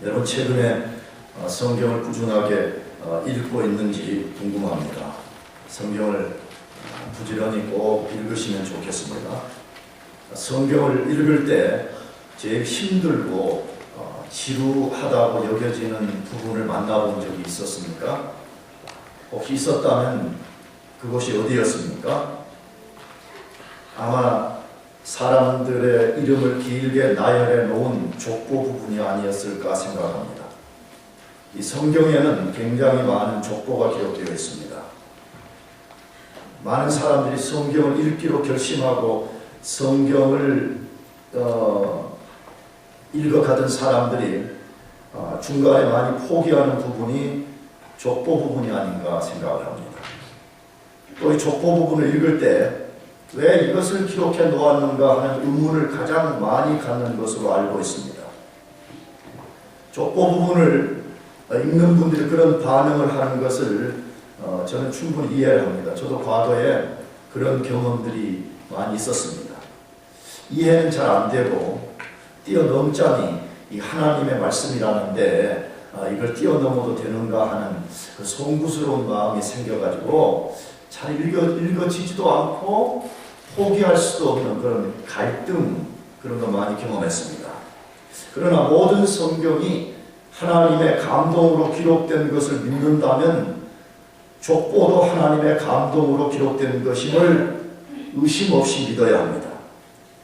여러분 최근에 성경을 꾸준하게 읽고 있는지 궁금합니다. 성경을 부지런히 꼭 읽으시면 좋겠습니다. 성경을 읽을 때 제일 힘들고 지루하다고 여겨지는 부분을 만나본 적이 있었습니까? 혹시 있었다면 그곳이 어디였습니까? 아마 사람들의 이름을 길게 나열해 놓은 족보 부분이 아니었을까 생각합니다. 이 성경에는 굉장히 많은 족보가 기록되어 있습니다. 많은 사람들이 성경을 읽기로 결심하고 성경을 읽어가던 사람들이 중간에 많이 포기하는 부분이 족보 부분이 아닌가 생각을 합니다. 또 이 족보 부분을 읽을 때 왜 이것을 기록해 놓았는가 하는 의문을 가장 많이 갖는 것으로 알고 있습니다. 족보 부분을 읽는 분들이 그런 반응을 하는 것을 저는 충분히 이해를 합니다. 저도 과거에 그런 경험들이 많이 있었습니다. 이해는 잘 안 되고 뛰어넘자니 이 하나님의 말씀이라는데 이걸 뛰어넘어도 되는가 하는 그 송구스러운 마음이 생겨가지고 잘 읽어지지도 않고 포기할 수도 없는 그런 갈등, 그런 거 많이 경험했습니다. 그러나 모든 성경이 하나님의 감동으로 기록된 것을 믿는다면 족보도 하나님의 감동으로 기록된 것임을 의심 없이 믿어야 합니다.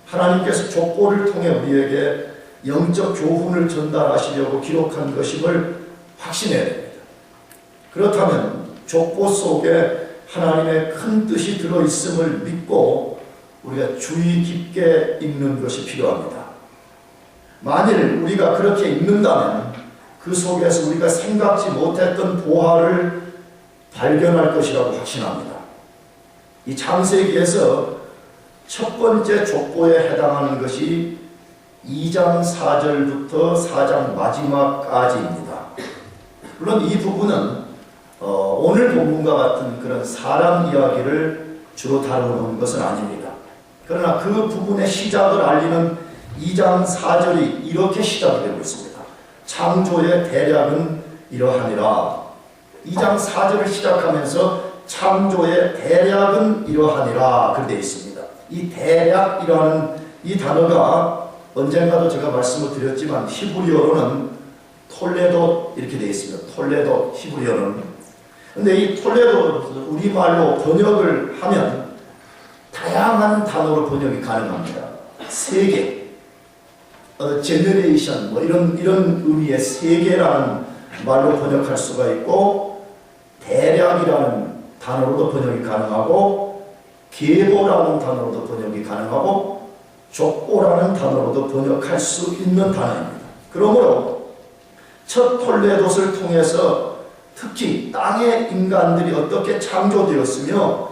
하나님께서 족보를 통해 우리에게 영적 교훈을 전달하시려고 기록한 것임을 확신해야 됩니다. 그렇다면 족보 속에 하나님의 큰 뜻이 들어있음을 믿고 우리가 주의 깊게 읽는 것이 필요합니다. 만일 우리가 그렇게 읽는다면 그 속에서 우리가 생각지 못했던 보화를 발견할 것이라고 확신합니다. 이 창세기에서 첫 번째 족보에 해당하는 것이 2장 4절부터 4장 마지막까지입니다. 물론 이 부분은 오늘 본문과 같은 그런 사람 이야기를 주로 다루는 것은 아닙니다. 그러나 그 부분의 시작을 알리는 2장 4절이 이렇게 시작이 되고 있습니다. 창조의 대략은 이러하니라. 2장 4절을 시작하면서 창조의 대략은 이러하니라 그렇게 되어 있습니다. 이 대략이라는 이 단어가 언젠가도 제가 말씀을 드렸지만 히브리어로는 톨레도 이렇게 되어 있습니다. 톨레도 히브리어는. 근데 이 톨레도 우리말로 번역을 하면 다양한 단어로 번역이 가능합니다. 세계, 제너레이션 뭐 이런 의미의 세계라는 말로 번역할 수가 있고 대략이라는 단어로도 번역이 가능하고 계보라는 단어로도 번역이 가능하고 족보라는 단어로도 번역할 수 있는 단어입니다. 그러므로 첫 톨레도스를 통해서 특히 땅의 인간들이 어떻게 창조되었으며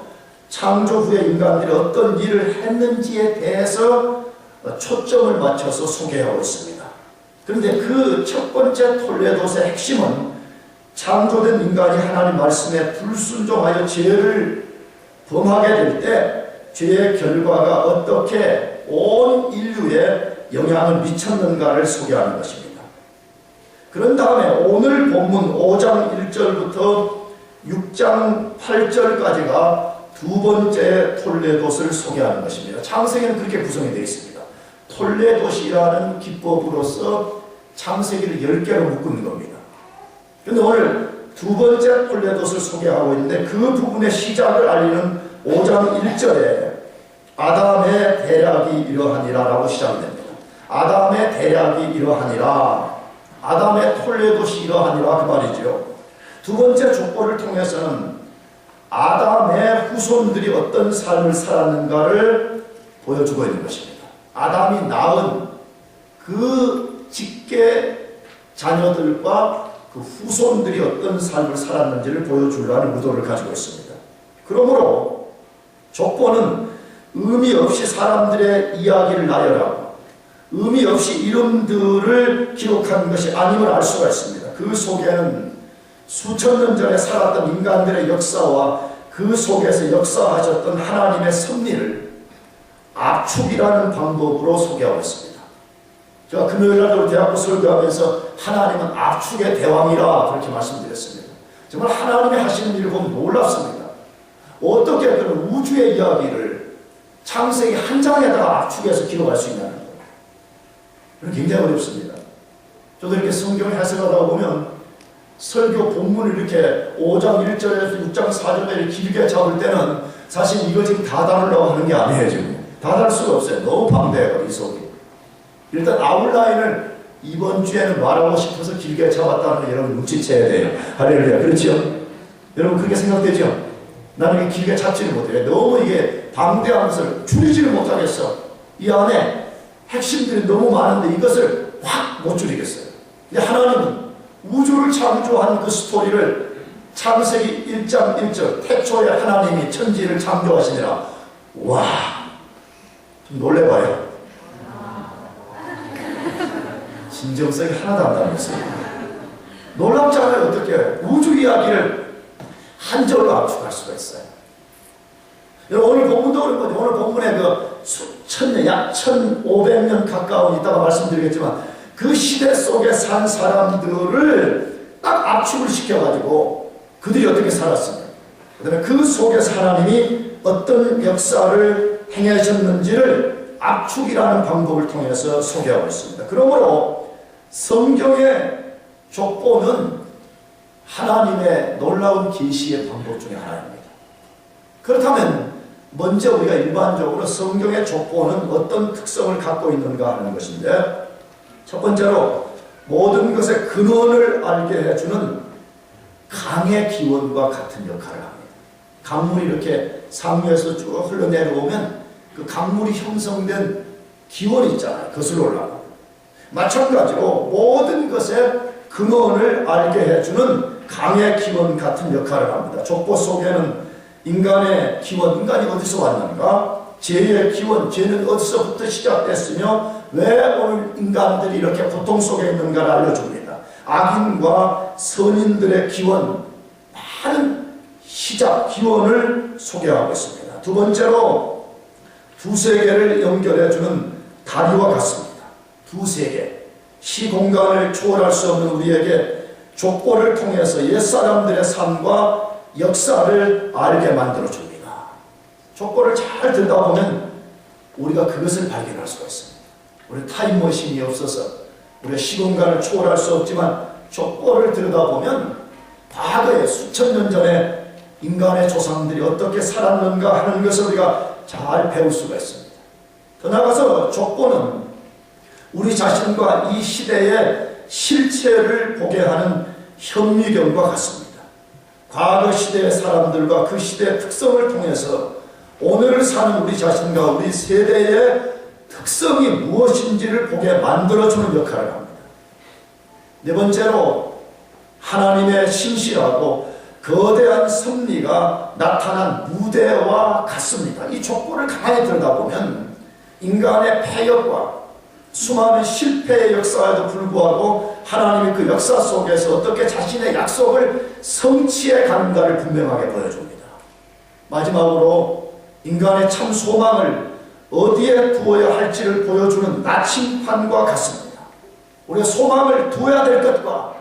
창조 후에 인간들이 어떤 일을 했는지에 대해서 초점을 맞춰서 소개하고 있습니다. 그런데 그 첫 번째 톨레도스의 핵심은 창조된 인간이 하나님 말씀에 불순종하여 죄를 범하게 될 때 죄의 결과가 어떻게 온 인류에 영향을 미쳤는가를 소개하는 것입니다. 그런 다음에 오늘 본문 5장 1절부터 6장 8절까지가 두 번째 톨레도스를 소개하는 것입니다. 창세기는 그렇게 구성이 되어 있습니다. 톨레도시라는 기법으로서 창세기를 10개로 묶는 겁니다. 그런데 오늘 두 번째 톨레도스를 소개하고 있는데 그 부분의 시작을 알리는 5장 1절에 아담의 대략이 이러하니라 라고 시작이 됩니다. 아담의 대략이 이러하니라, 아담의 톨레도시 이러하니라 그 말이죠. 두 번째 족보를 통해서는 아담의 후손들이 어떤 삶을 살았는가를 보여주고 있는 것입니다. 아담이 낳은 그 직계 자녀들과 그 후손들이 어떤 삶을 살았는지를 보여주려는 의도를 가지고 있습니다. 그러므로 족보는 의미 없이 사람들의 이야기를 나열하고 의미 없이 이름들을 기록하는 것이 아님을 알 수가 있습니다. 그 속에는 수천 년 전에 살았던 인간들의 역사와 그 속에서 역사하셨던 하나님의 섭리를 압축이라는 방법으로 소개하고 있습니다. 제가 금요일날 대학교 설교하면서 하나님은 압축의 대왕이라 그렇게 말씀드렸습니다. 정말 하나님이 하시는 일을 보면 놀랍습니다. 어떻게 그런 우주의 이야기를 창세기 한 장에다가 압축해서 기록할 수 있냐는 거예요. 굉장히 어렵습니다. 저도 이렇게 성경을 해석하다 보면 설교 본문을 이렇게 5장 1절에서 6장 4절에 길게 잡을 때는 사실 이거 지금 다 다루려고 하는 게 아니에요. 지금 다 다룰 수가 없어요. 너무 방대해요. 이 속이. 일단 아웃라인을 이번 주에는 말하고 싶어서 길게 잡았다는 걸 여러분 눈치채야 돼요. 할렐루야. 그렇죠? 여러분 그렇게 생각되죠? 나는 이게 길게 잡지를 못해요. 너무 이게 방대한 것을 줄이지를 못하겠어. 이 안에 핵심들이 너무 많은데 이것을 확 못 줄이겠어요. 근데 하나님은 우주를 창조한 그 스토리를 창세기 1장 1절 태초에 하나님이 천지를 창조하시니라. 와, 좀 놀래봐요. 진정성이 하나도 안 담겼어요. 놀랍잖아요. 어떻게 우주 이야기를 한 절로 압축할 수가 있어요. 여러분 오늘 본문도 그런 거죠. 오늘 본문에 그 수천 년, 약 1500년 가까운 이따가 말씀드리겠지만 그 시대 속에 산 사람들을 딱 압축을 시켜가지고 그들이 어떻게 살았으며 그 다음에 그 속에서 하나님이 어떤 역사를 행하셨는지를 압축이라는 방법을 통해서 소개하고 있습니다. 그러므로 성경의 족보는 하나님의 놀라운 계시의 방법 중에 하나입니다. 그렇다면 먼저 우리가 일반적으로 성경의 족보는 어떤 특성을 갖고 있는가 하는 것인데 첫 번째로 모든 것의 근원을 알게 해주는 강의 기원과 같은 역할을 합니다. 강물이 이렇게 상류에서 쭉 흘러내려오면 그 강물이 형성된 기원이 있잖아요. 거슬러 올라가고. 마찬가지로 모든 것의 근원을 알게 해주는 강의 기원 같은 역할을 합니다. 족보 속에는 인간의 기원, 인간이 어디서 왔는가? 죄의 기원, 죄는 어디서부터 시작됐으며 왜 오늘 인간들이 이렇게 고통 속에 있는가를 알려줍니다. 악인과 선인들의 기원, 많은 시작, 기원을 소개하고 있습니다. 두 번째로 두 세계를 연결해주는 다리와 같습니다. 두 세계, 시공간을 초월할 수 없는 우리에게 족보를 통해서 옛사람들의 삶과 역사를 알게 만들어줍니다. 족보를 잘 듣다 보면 우리가 그것을 발견할 수가 있습니다. 우리 타임머신이 없어서 우리가 시공간을 초월할 수 없지만 족보를 들여다보면 과거에 수천 년 전에 인간의 조상들이 어떻게 살았는가 하는 것을 우리가 잘 배울 수가 있습니다. 더 나아가서 족보는 우리 자신과 이 시대의 실체를 보게 하는 현미경과 같습니다. 과거 시대의 사람들과 그 시대의 특성을 통해서 오늘을 사는 우리 자신과 우리 세대의 특성이 무엇인지를 보게 만들어주는 역할을 합니다. 네 번째로 하나님의 신실하고 거대한 섭리가 나타난 무대와 같습니다. 이 족보를 가만히 들여다보면 인간의 패역과 수많은 실패의 역사에도 불구하고 하나님이 그 역사 속에서 어떻게 자신의 약속을 성취해 가는가를 분명하게 보여줍니다. 마지막으로 인간의 참 소망을 어디에 두어야 할지를 보여주는 나침판과 같습니다. 우리가 소망을 두어야 될 것과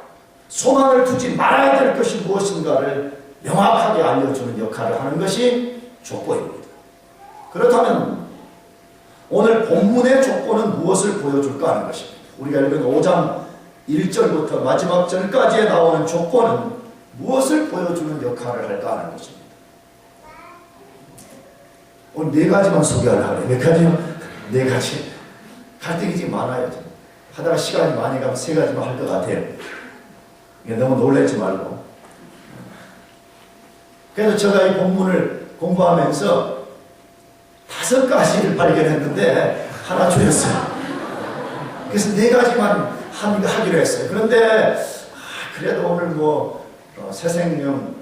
소망을 두지 말아야 될 것이 무엇인가를 명확하게 알려주는 역할을 하는 것이 족보입니다. 그렇다면 오늘 본문의 족보는 무엇을 보여줄까 하는 것입니다. 우리가 읽은 5장 1절부터 마지막 절까지에 나오는 족보는 무엇을 보여주는 역할을 할까 하는 것입니다. 오늘 네 가지만 소개하려고 해요. 몇 가지요? 네 가지. 갈등이 지금 많아요. 지금. 하다가 시간이 많이 가면 세 가지만 할 것 같아요. 너무 놀라지 말고. 그래서 제가 이 본문을 공부하면서 5가지를 발견했는데 하나 줄였어요. 그래서 4가지만 하기로 했어요. 그런데 그래도 오늘 새생명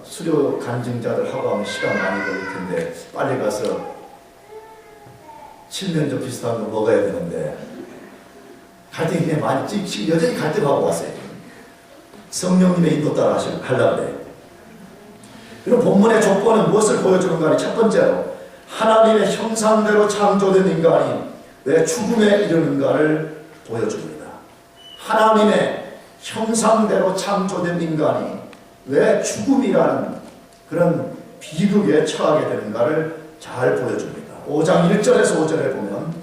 수료 간증자들 하고 하면 시간 많이 걸릴 텐데 빨리 가서 칠면조 비슷한 거 먹어야 되는데 갈등이 많이 지금 여전히 갈등하고 왔어요. 성령님의 인도 따라 하려고 해요. 그럼 본문의 족보는 무엇을 보여주는가? 첫 번째로 하나님의 형상대로 창조된 인간이 왜 죽음에 이르는가를 보여줍니다. 하나님의 형상대로 창조된 인간이 왜 죽음이라는 그런 비극에 처하게 되는가를 잘 보여줍니다. 5장 1절에서 5절에 보면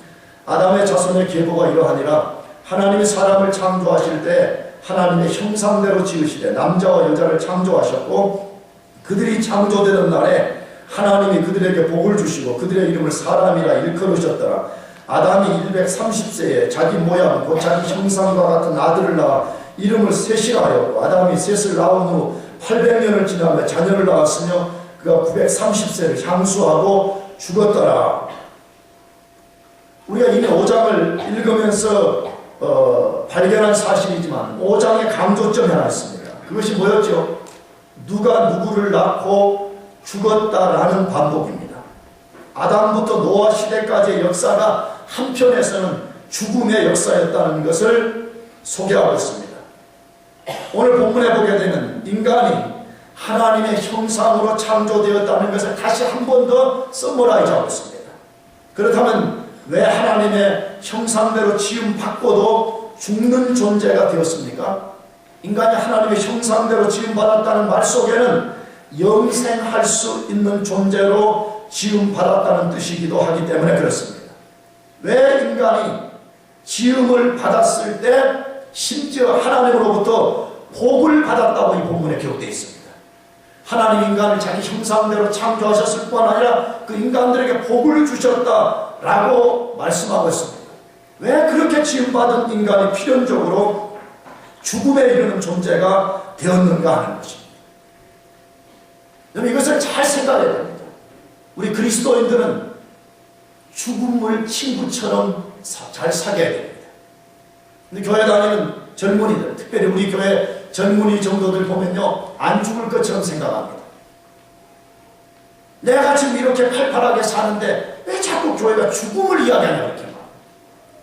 아담의 자손의 계보가 이러하니라. 하나님이 사람을 창조하실 때 하나님의 형상대로 지으시되 남자와 여자를 창조하셨고 그들이 창조되는 날에 하나님이 그들에게 복을 주시고 그들의 이름을 사람이라 일컬으셨더라. 아담이 130세에 자기 모양 곧 자기 형상과 같은 아들을 낳아 이름을 셋이라 하였고 아담이 셋을 낳은 후 800년을 지나며 자녀를 낳았으며 그가 930세를 향수하고 죽었더라. 우리가 이미 5장을 읽으면서 발견한 사실이지만 5장의 강조점이 하나 있습니다. 그것이 뭐였죠? 누가 누구를 낳고 죽었다라는 반복입니다. 아담부터 노아 시대까지의 역사가 한편에서는 죽음의 역사였다는 것을 소개하고 있습니다. 오늘 본문에 보게 되는 인간이 하나님의 형상으로 창조되었다는 것을 다시 한 번 더 서머라이즈하고 있습니다. 그렇다면 왜 하나님의 형상대로 지음받고도 죽는 존재가 되었습니까? 인간이 하나님의 형상대로 지음받았다는 말 속에는 영생할 수 있는 존재로 지음받았다는 뜻이기도 하기 때문에 그렇습니다. 왜 인간이 지음을 받았을 때 심지어 하나님으로부터 복을 받았다고 이 본문에 기록되어 있습니다. 하나님 인간을 자기 형상대로 창조하셨을 뿐 아니라 그 인간들에게 복을 주셨다라고 말씀하고 있습니다. 왜 그렇게 지음받은 인간이 필연적으로 죽음에 이르는 존재가 되었는가 하는 것입니다. 여러분 이것을 잘 생각해야 됩니다. 우리 그리스도인들은 죽음을 친구처럼 잘 사귀어야 됩니다. 근데 교회 다니는 젊은이들, 특별히 우리 교회 젊은이 정도들 보면요, 안 죽을 것처럼 생각합니다. 내가 지금 이렇게 팔팔하게 사는데 왜 자꾸 교회가 죽음을 이야기하냐 이렇게 말.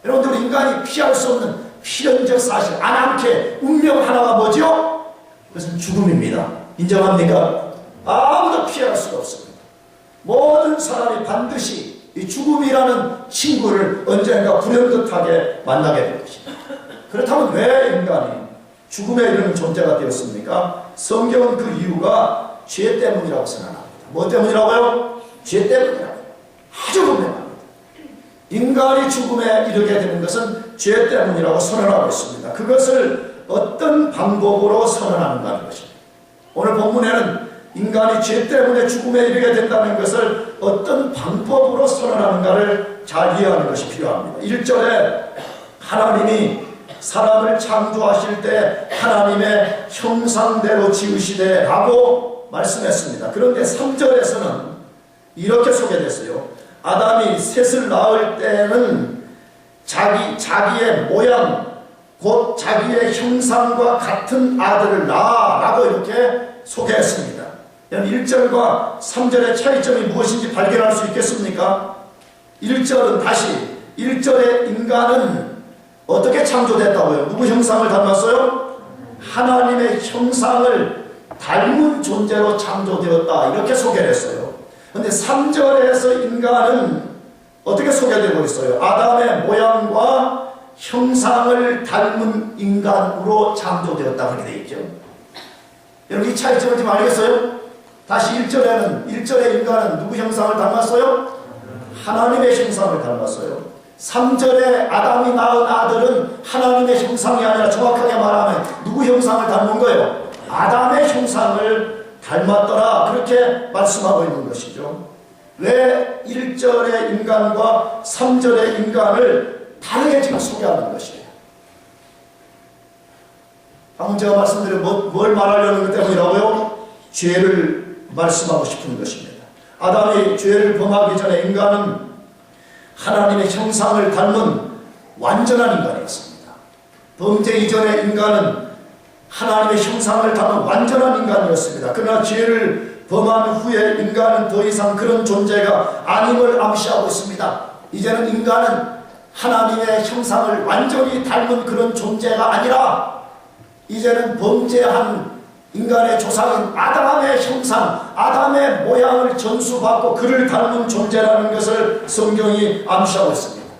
여러분들 인간이 피할 수 없는 필연적 사실, 아남케 운명 하나가 뭐죠? 그것은 죽음입니다. 인정합니까? 아무도 피할 수가 없습니다. 모든 사람이 반드시 이 죽음이라는 친구를 언젠가 불현듯하게 만나게 될 것입니다. 그렇다면 왜 인간이 죽음에 이르는 존재가 되었습니까? 성경은 그 이유가 죄 때문이라고 선언합니다. 뭐 때문이라고요? 죄 때문이라고. 아주 분명합니다. 인간이 죽음에 이르게 되는 것은 죄 때문이라고 선언하고 있습니다. 그것을 어떤 방법으로 선언하는가 하는 것입니다. 오늘 본문에는 인간이 죄 때문에 죽음에 이르게 된다는 것을 어떤 방법으로 선언하는가를 잘 이해하는 것이 필요합니다. 1절에 하나님이 사람을 창조하실 때 하나님의 형상대로 지으시되 라고 말씀했습니다. 그런데 3절에서는 이렇게 소개됐어요. 아담이 셋을 낳을 때는 자기의 모양 곧 자기의 형상과 같은 아들을 낳아 라고 이렇게 소개했습니다. 1절과 3절의 차이점이 무엇인지 발견할 수 있겠습니까? 1절은 다시 1절의 인간은 어떻게 창조됐다고요? 누구 형상을 닮았어요? 하나님의 형상을 닮은 존재로 창조되었다 이렇게 소개를 했어요. 그런데 3절에서 인간은 어떻게 소개되고 있어요? 아담의 모양과 형상을 닮은 인간으로 창조되었다 그렇게 되어 있죠. 여러분 이 차이점을 좀 알겠어요? 다시 1절의 인간은 누구 형상을 닮았어요? 하나님의 형상을 닮았어요. 3절에 아담이 낳은 아들은 하나님의 형상이 아니라 정확하게 말하면 누구 형상을 닮은 거예요? 아담의 형상을 닮았더라 그렇게 말씀하고 있는 것이죠. 왜 1절의 인간과 3절의 인간을 다르게 지금 소개하는 것이에요? 방금 제가 말씀드린 뭘 말하려는 것 때문이라고요? 죄를 말씀하고 싶은 것입니다. 아담이 죄를 범하기 전에 인간은 하나님의 형상을 닮은 완전한 인간이었습니다. 범죄 이전의 인간은 하나님의 형상을 닮은 완전한 인간이었습니다. 그러나 죄를 범한 후에 인간은 더 이상 그런 존재가 아님을 암시하고 있습니다. 이제는 인간은 하나님의 형상을 완전히 닮은 그런 존재가 아니라 이제는 범죄한 인간의 조상인 아담의 형상, 아담의 모양을 전수받고 그를 닮은 존재라는 것을 성경이 암시하고 있습니다.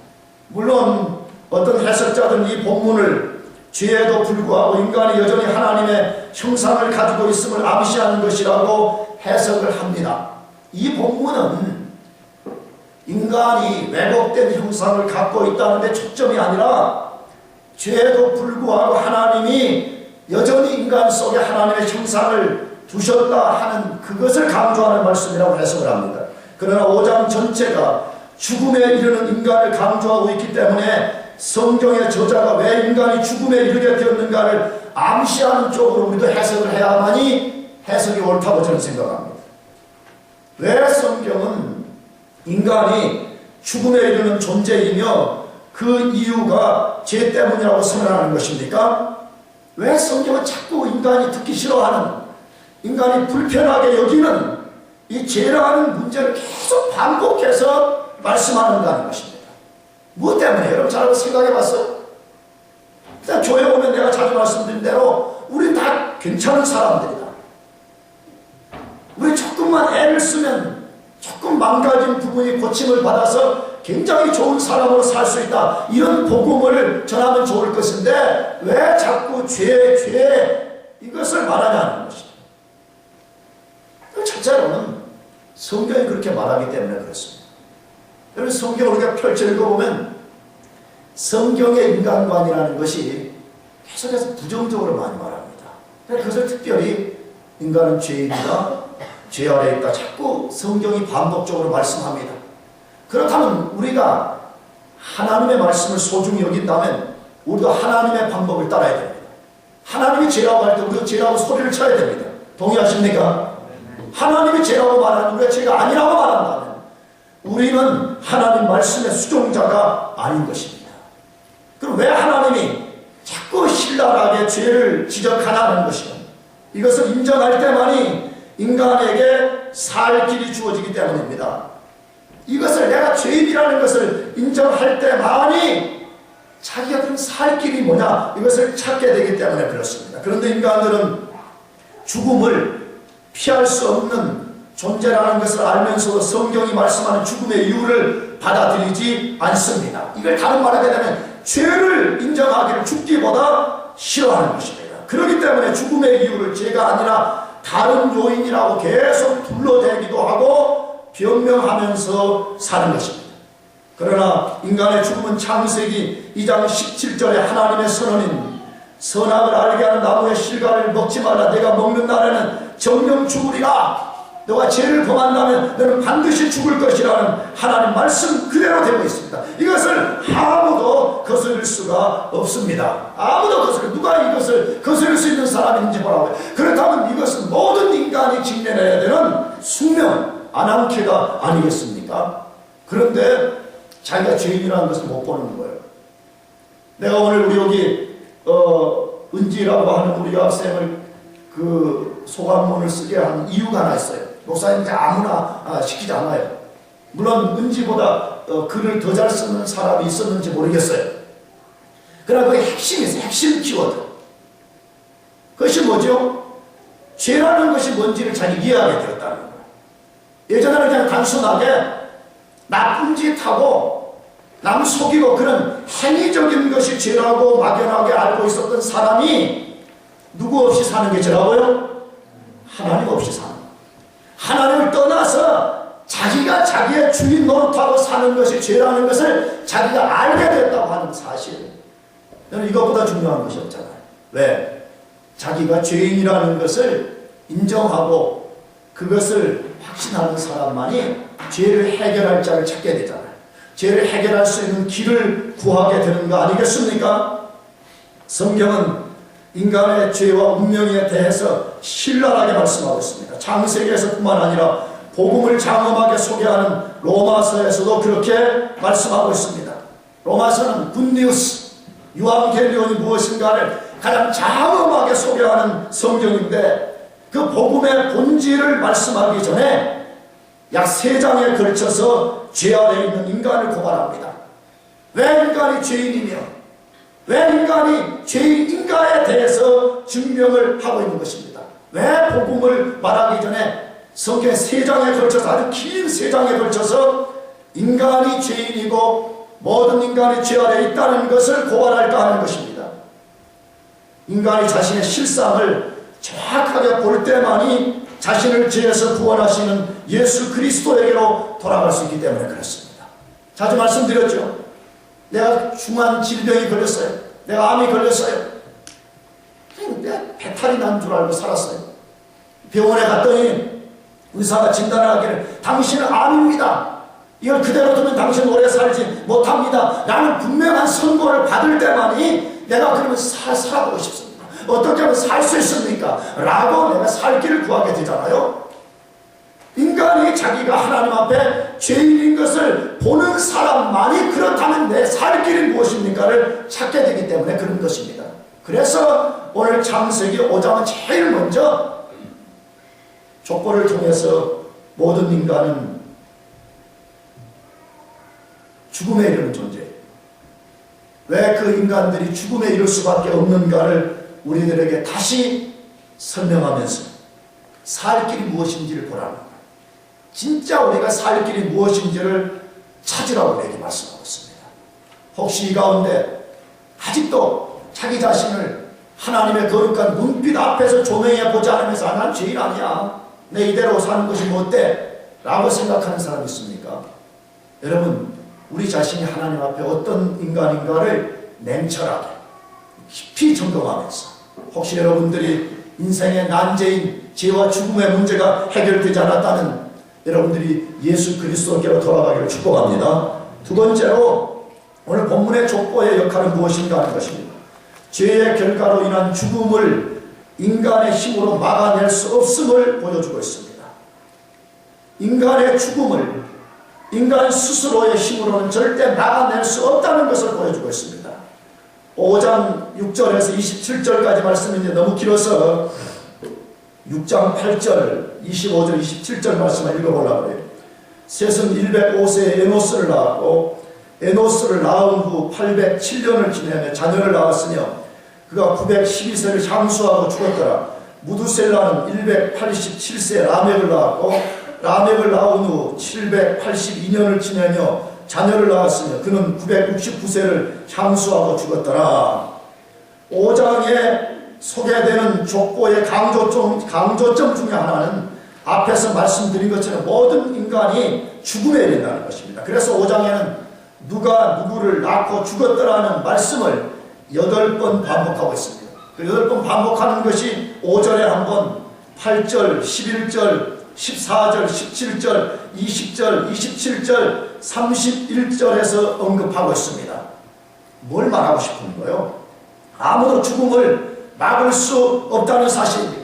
물론 어떤 해석자들은 이 본문을 죄에도 불구하고 인간이 여전히 하나님의 형상을 가지고 있음을 암시하는 것이라고 해석을 합니다. 이 본문은 인간이 왜곡된 형상을 갖고 있다는 데 초점이 아니라 죄에도 불구하고 하나님이 여전히 인간 속에 하나님의 형상을 두셨다 하는 그것을 강조하는 말씀이라고 해석을 합니다. 그러나 5장 전체가 죽음에 이르는 인간을 강조하고 있기 때문에 성경의 저자가 왜 인간이 죽음에 이르게 되었는가를 암시하는 쪽으로 우리도 해석을 해야만이 해석이 옳다고 저는 생각합니다. 왜 성경은 인간이 죽음에 이르는 존재이며 그 이유가 죄 때문이라고 선언하는 것입니까? 왜 성경은 자꾸 인간이 듣기 싫어하는, 인간이 불편하게 여기는 이 죄라는 문제를 계속 반복해서 말씀하는다는 것입니다. 무엇 때문에? 여러분 잘 생각해 봤어요? 일단 교회 오면 내가 자주 말씀드린 대로 우리 다 괜찮은 사람들이다. 우리 조금만 애를 쓰면 조금 망가진 부분이 고침을 받아서 굉장히 좋은 사람으로 살 수 있다. 이런 복음을 전하면 좋을 것인데 왜 자꾸 죄 이것을 말하냐는 것입니다. 첫째로는 성경이 그렇게 말하기 때문에 그렇습니다. 여러분 성경을 우리가 펼쳐 읽어보면 성경의 인간관이라는 것이 계속해서 부정적으로 많이 말합니다. 그것을 특별히 인간은 죄인이다, 죄 아래에 있다 자꾸 성경이 반복적으로 말씀합니다. 그렇다면 우리가 하나님의 말씀을 소중히 여긴다면 우리도 하나님의 방법을 따라야 됩니다. 하나님이 죄라고 할 때 우리도 죄라고 소리를 쳐야 됩니다. 동의하십니까? 하나님이 죄라고 말하는 우리가 죄가 아니라고 말한다면 우리는 하나님 말씀의 수종자가 아닌 것입니다. 그럼 왜 하나님이 자꾸 신랄하게 죄를 지적하냐는 것이요. 이것을 인정할 때만이 인간에게 살 길이 주어지기 때문입니다. 이것을 내가 죄인이라는 것을 인정할 때만이 자기가 그럼 살 길이 뭐냐 이것을 찾게 되기 때문에 그렇습니다. 그런데 인간들은 죽음을 피할 수 없는 존재라는 것을 알면서도 성경이 말씀하는 죽음의 이유를 받아들이지 않습니다. 이걸 다른 말하게 되면 죄를 인정하기를 죽기보다 싫어하는 것입니다. 그렇기 때문에 죽음의 이유를 죄가 아니라 다른 요인이라고 계속 둘러대기도 하고 변명하면서 사는 것입니다. 그러나 인간의 죽음은 창세기 2장 17절에 하나님의 선언인 선악을 알게 하는 나무의 실과를 먹지 말라. 내가 먹는 날에는 정령 죽으리라. 너가 죄를 범한다면 너는 반드시 죽을 것이라는 하나님 말씀 그대로 되고 있습니다. 이것을 아무도 거스를 수가 없습니다. 아무도 누가 이것을 거스를 수 있는 사람이 있는지 보라고요. 그렇다면 이것은 모든 인간이 직면해야 되는 숙명, 아난케가 아니겠습니까? 그런데 자기가 죄인이라는 것을 못 보는 거예요. 내가 오늘 우리 여기 은지라고 하는 우리 여학생을 그 소감문을 쓰게 한 이유가 하나 있어요. 목사님이 아무나 시키지 않아요. 물론 은지보다 글을 더 잘 쓰는 사람이 있었는지 모르겠어요. 그러나 그게 핵심이 있어요. 핵심 키워드. 그것이 뭐죠? 죄라는 것이 뭔지를 잘 이해하게 되었다는 거예요. 예전에는 그냥 단순하게 나쁜 짓 하고 남 속이고 그런 행위적인 것이 죄라고 막연하게 알고 있었던 사람이 누구 없이 사는 게 죄라고요? 하나님 없이 사는 거예요. 하나님을 떠나서 자기가 자기의 주인 노릇하고 사는 것이 죄라는 것을 자기가 알게 됐다고 하는 사실. 저는 이것보다 중요한 것이 없잖아요. 왜? 자기가 죄인이라는 것을 인정하고 그것을 확신하는 사람만이 죄를 해결할 자를 찾게 되잖아요. 죄를 해결할 수 있는 길을 구하게 되는 거 아니겠습니까? 성경은 인간의 죄와 운명에 대해서 신랄하게 말씀하고 있습니다. 창세기에서뿐만 아니라 복음을 장엄하게 소개하는 로마서에서도 그렇게 말씀하고 있습니다. 로마서는 굿뉴스, 유앙겔리온이 무엇인가를 가장 장엄하게 소개하는 성경인데 그 복음의 본질을 말씀하기 전에 약 3장에 걸쳐서 죄 아래 있는 인간을 고발합니다. 왜 인간이 죄인이며 왜 인간이 죄인인가에 대해서 증명을 하고 있는 것입니다. 왜 복음을 말하기 전에 성경 3장에 걸쳐서 아주 긴 3장에 걸쳐서 인간이 죄인이고 모든 인간이 죄 아래 있다는 것을 고발할까 하는 것입니다. 인간이 자신의 실상을 정확하게 볼 때만이 자신을 죄에서 구원하시는 예수 그리스도에게로 돌아갈 수 있기 때문에 그렇습니다. 자주 말씀드렸죠. 내가 중한 질병이 걸렸어요. 내가 암이 걸렸어요. 내가 배탈이 난 줄 알고 살았어요. 병원에 갔더니 의사가 진단하기를 당신은 암입니다. 이걸 그대로 두면 당신 오래 살지 못합니다. 라는 분명한 선고를 받을 때만이 내가 그러면 살아보고 싶습니다. 어떻게 하면 살 수 있습니까? 라고 내가 살 길을 구하게 되잖아요. 인간이 자기가 하나님 앞에 죄인인 것을 보는 사람만이 그렇다면 내 살 길이 무엇입니까를 찾게 되기 때문에 그런 것입니다. 그래서 오늘 창세기 5장은 제일 먼저 족보를 통해서 모든 인간은 죽음에 이르는 존재예요. 왜 그 인간들이 죽음에 이를 수밖에 없는가를 우리들에게 다시 설명하면서 살 길이 무엇인지를 보라는 거예요. 진짜 우리가 살 길이 무엇인지를 찾으라고 우리에게 말씀하고 있습니다. 혹시 이 가운데 아직도 자기 자신을 하나님의 거룩한 눈빛 앞에서 조명해 보지 않으면서 난 죄인 아니야. 내 이대로 사는 것이 뭐 어때? 라고 생각하는 사람이 있습니까? 여러분, 우리 자신이 하나님 앞에 어떤 인간인가를 냉철하게 깊이 점검하면서 혹시 여러분들이 인생의 난제인 죄와 죽음의 문제가 해결되지 않았다면 여러분들이 예수 그리스도께로 돌아가기를 축복합니다. 두 번째로 오늘 본문의 족보의 역할은 무엇인가 하는 것입니다. 죄의 결과로 인한 죽음을 인간의 힘으로 막아낼 수 없음을 보여주고 있습니다. 인간의 죽음을 인간 스스로의 힘으로는 절대 막아낼 수 없다는 것을 보여주고 있습니다. 5장 6절에서 27절까지 말씀인데 너무 길어서 6장 8절, 25절, 27절 말씀을 읽어보려고 해요. 셋은 105세에 에노스를 낳았고 에노스를 낳은 후 807년을 지내며 자녀를 낳았으며 그가 912세를 향수하고 죽었더라. 무두셀라는 187세에 라멕을 낳았고 라멕을 낳은 후 782년을 지내며 자녀를 낳았으며 그는 969세를 향수하고 죽었더라. 5장에 소개되는 족보의 강조점 중에 하나는 앞에서 말씀드린 것처럼 모든 인간이 죽음에 이른다는 것입니다. 그래서 5장에는 누가 누구를 낳고 죽었더라는 말씀을 8번 반복하고 있습니다. 그 8번 반복하는 것이 5절에 한 번, 8절, 11절, 14절, 17절, 20절, 27절, 31절에서 언급하고 있습니다. 뭘 말하고 싶은 거예요? 아무도 죽음을 막을 수 없다는 사실입니다.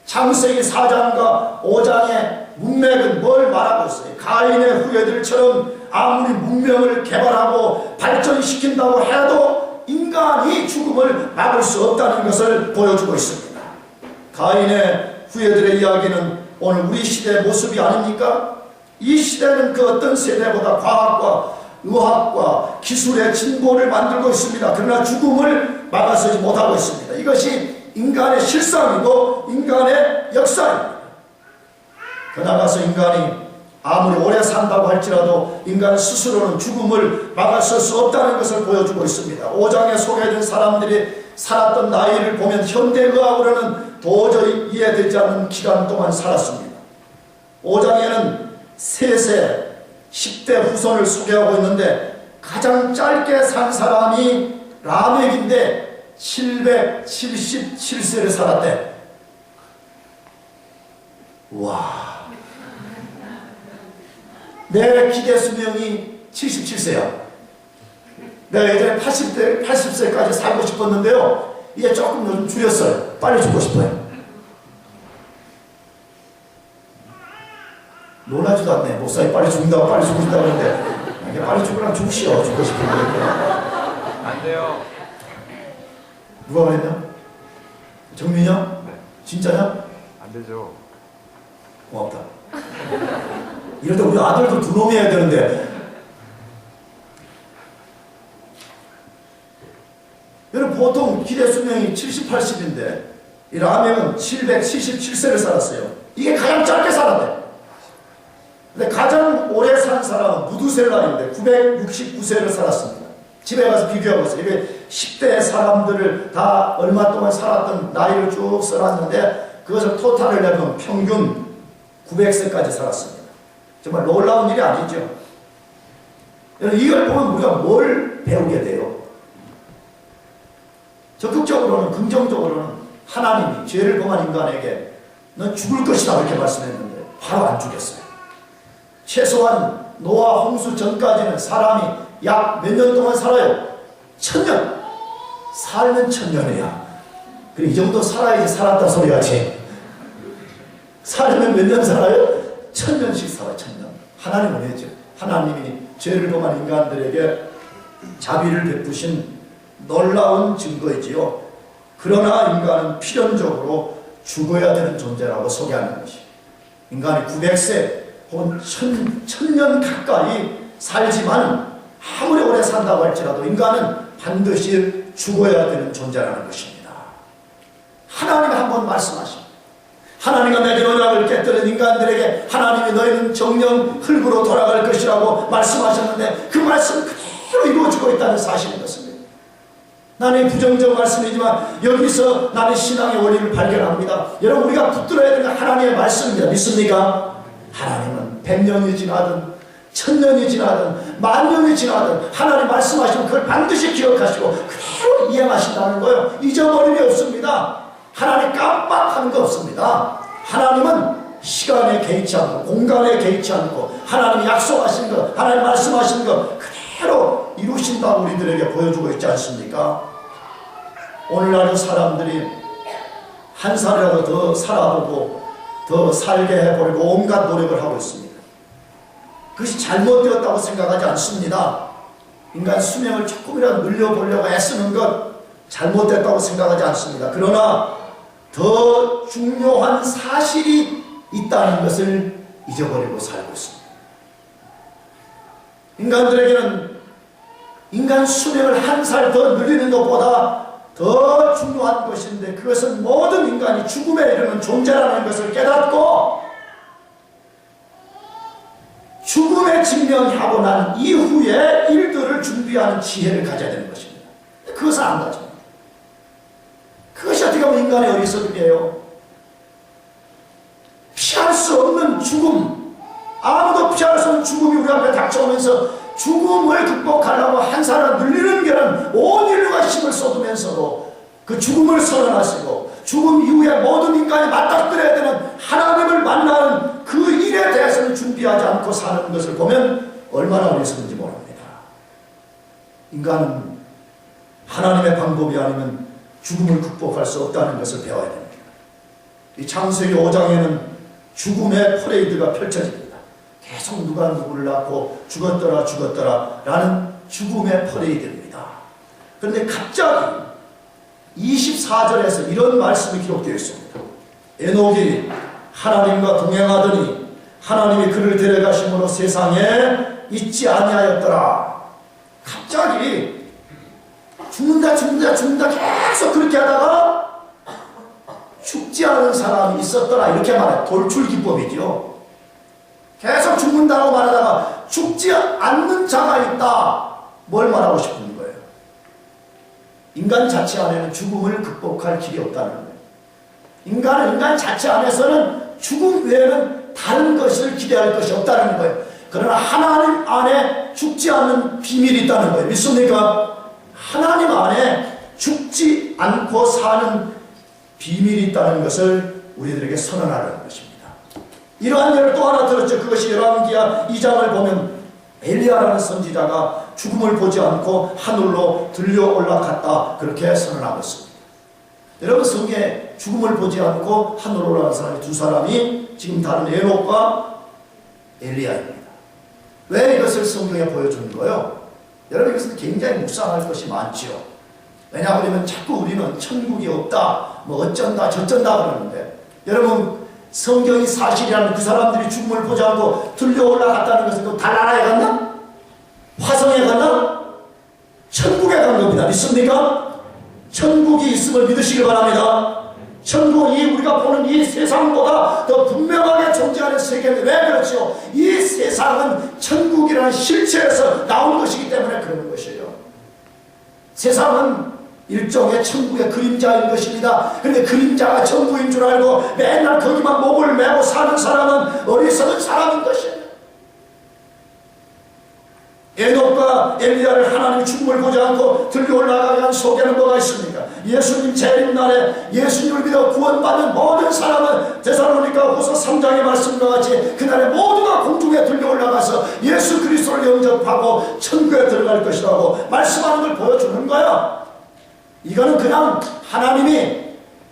창세기 4장과 5장의 문맥은 뭘 말하고 있어요? 가인의 후예들처럼 아무리 문명을 개발하고 발전시킨다고 해도 인간이 죽음을 막을 수 없다는 것을 보여주고 있습니다. 가인의 후예들의 이야기는 오늘 우리 시대의 모습이 아닙니까? 이 시대는 그 어떤 세대보다 과학과 의학과 기술의 진보를 만들고 있습니다. 그러나 죽음을 막아서지 못하고 있습니다. 이것이 인간의 실상이고 인간의 역사입니다. 그나가서 인간이 아무리 오래 산다고 할지라도 인간 스스로는 죽음을 막아설 수 없다는 것을 보여주고 있습니다. 5장에 소개된 사람들이 살았던 나이를 보면 현대의학으로는 도저히 이해되지 않는 기간 동안 살았습니다. 5장에는 셋의 10대 후손을 소개하고 있는데 가장 짧게 산 사람이 라멕인데 777세를 살았대. 와, 내 기대 수명이 77세야. 내가 예전에 80세까지 살고 싶었는데요. 이게 조금 요즘 줄였어요. 빨리 죽고 싶어요. 놀라지도 않네. 목사님 빨리 죽는다고 빨리 죽고 싶다고 하는데 이게 빨리 죽으라면 죽으시오. 죽고 싶은데. 안 돼요. 누가 그랬냐? 정민이야? 네. 진짜냐? 안 되죠. 고맙다. 이럴 때 우리 아들도 두 놈이 해야 되는데. 여러분 보통 기대 수명이 70, 80인데 이 라멕은 777세를 살았어요. 이게 가장 짧게 살았대. 근데 가장 오래 산 산 사람은 무두셀라인데 969세를 살았습니다. 집에 가서 비교해보세요. 이게 10대 사람들을 다 얼마 동안 살았던 나이를 쭉 써놨는데 그것을 토탈을 내면 평균 900세까지 살았습니다. 정말 놀라운 일이 아니죠. 이걸 보면 우리가 뭘 배우게 돼요? 적극적으로는, 긍정적으로는 하나님이 죄를 범한 인간에게 넌 죽을 것이다 이렇게 말씀했는데 바로 안 죽였어요. 최소한 노아 홍수 전까지는 사람이 약 몇 년 동안 살아요? 1000년. 살면 1000년이야. 그래, 이 정도 살아야지 살았다 소리하지. 살면 몇 년 살아요? 1000년씩 살아, 1000년. 하나님은 왜죠? 하나님이 죄를 범한 인간들에게 자비를 베푸신 놀라운 증거이지요. 그러나 인간은 필연적으로 죽어야 되는 존재라고 소개하는 것이. 인간이 900세 혹은 1000년 가까이 살지만 아무리 오래 산다고 할지라도 인간은 반드시 죽어야 되는 존재라는 것입니다. 하나님이 한번 말씀하십니다. 하나님과 맺은 언약을 깨뜨린 인간들에게 하나님이 너희는 정령 흙으로 돌아갈 것이라고 말씀하셨는데 그 말씀 그대로 이루어지고 있다는 사실인 것입니다. 나는 부정적 말씀이지만 여기서 나는 신앙의 원리를 발견합니다. 여러분, 우리가 붙들어야 되는 하나님의 말씀입니다. 믿습니까? 하나님은 100년이 지나든 1000년이 지나든 10,000년이 지나든 하나님 말씀하시면 그걸 반드시 기억하시고 그대로 이행하신다는 거예요. 잊어버림이 없습니다. 하나님 깜빡하는 거 없습니다. 하나님은 시간에 개의치 않고 공간에 개의치 않고 하나님이 약속하신 것, 하나님 말씀하신 것 그대로 이루신다고 우리들에게 보여주고 있지 않습니까? 오늘날 사람들이 한 살이라도 더 살아보고 더 살게 해보려고 온갖 노력을 하고 있습니다. 그것이 잘못되었다고 생각하지 않습니다. 인간 수명을 조금이라도 늘려보려고 애쓰는 것 잘못됐다고 생각하지 않습니다. 그러나 더 중요한 사실이 있다는 것을 잊어버리고 살고 있습니다. 인간들에게는 인간 수명을 한 살 더 늘리는 것보다 더 중요한 것인데 그것은 모든 인간이 죽음에 이르는 존재라는 것을 깨닫고 죽음에 직면하고 난 이후에 일들을 준비하는 지혜를 가져야 되는 것입니다. 그것은 안 가집니다. 그것이 어떻게 보면 인간의 어리석음이에요. 피할 수 없는 죽음, 아무도 피할 수 없는 죽음이 우리 앞에 닥쳐오면서 죽음을 극복하려고 한 사람 늘리는 게는 온 인류가 힘을 쏟으면서도 그 죽음을 선언하시고 죽음 이후에 모든 인간이 맞닥뜨려야 되는 하나님을 만나는 그 일에 대해서는 준비하지 않고 사는 것을 보면 얼마나 어리석은지 모릅니다. 인간은 하나님의 방법이 아니면 죽음을 극복할 수 없다는 것을 배워야 됩니다. 이 창세기 5장에는 죽음의 퍼레이드가 펼쳐집니다. 계속 누가 누구를 낳고 죽었더라 죽었더라 라는 죽음의 퍼레이드입니다. 그런데 갑자기 24절에서 이런 말씀이 기록되어 있습니다. 에녹이 하나님과 동행하더니 하나님이 그를 데려가심으로 세상에 있지 아니하였더라. 갑자기 죽는다 계속 그렇게 하다가 죽지 않은 사람이 있었더라 이렇게 말해요. 돌출기법이죠. 계속 죽는다고 말하다가 죽지 않는 자가 있다. 뭘 말하고 싶은 거예요? 인간 자체 안에는 죽음을 극복할 길이 없다는 거예요. 인간은 인간 자체 안에서는 죽음 외에는 다른 것을 기대할 것이 없다는 거예요. 그러나 하나님 안에 죽지 않는 비밀이 있다는 거예요. 믿습니까? 하나님 안에 죽지 않고 사는 비밀이 있다는 것을 우리들에게 선언하라는 것입니다. 이러한 예를 또 하나 들었죠. 그것이 열왕기하 2장을 보면 엘리야라는 선지자가 죽음을 보지 않고 하늘로 들려 올라갔다 그렇게 선언하고 있습니다. 여러분, 성경에 죽음을 보지 않고 하늘로 올라간 사람이 두 사람이 지금 다른 에녹과 엘리야입니다. 왜 이것을 성경에 보여주는 거예요? 여러분, 이것은 굉장히 묵상할 것이 많지요. 왜냐하면 자꾸 우리는 천국이 없다, 뭐 어쩐다 저쩐다 그러는데, 여러분, 성경이 사실이라면 그 사람들이 죽음을 보지 않고 들려 올라갔다는 것은 또 달나라에 갔나? 화성에 갔나? 천국에 간 겁니다. 믿습니까? 천국이 있음을 믿으시기 바랍니다. 천국이 우리가 보는 이 세상보다 더 분명하게 존재하는 세계인데 왜 그렇죠? 이 세상은 천국이라는 실체에서 나온 것이기 때문에 그런 것이에요. 세상은 일종의 천국의 그림자인 것입니다. 그런데 그림자가 천국인 줄 알고 맨날 거기만 목을 메고 사는 사람은 어리석은 사람인 것이에요. 에녹과 엘리야를 하나님이 죽음을 보지 않고 들고 올라가게 한 속에는 뭐가 있습니까? 예수님 재림날에 예수님을 믿어 구원받는 모든 사람은 데살로니가 후서 3장의 말씀과 같이 그날에 모두가 공중에 들고 올라가서 예수 그리스도를 영접하고 천국에 들어갈 것이라고 말씀하는 걸 보여주는 거야. 이거는 그냥 하나님이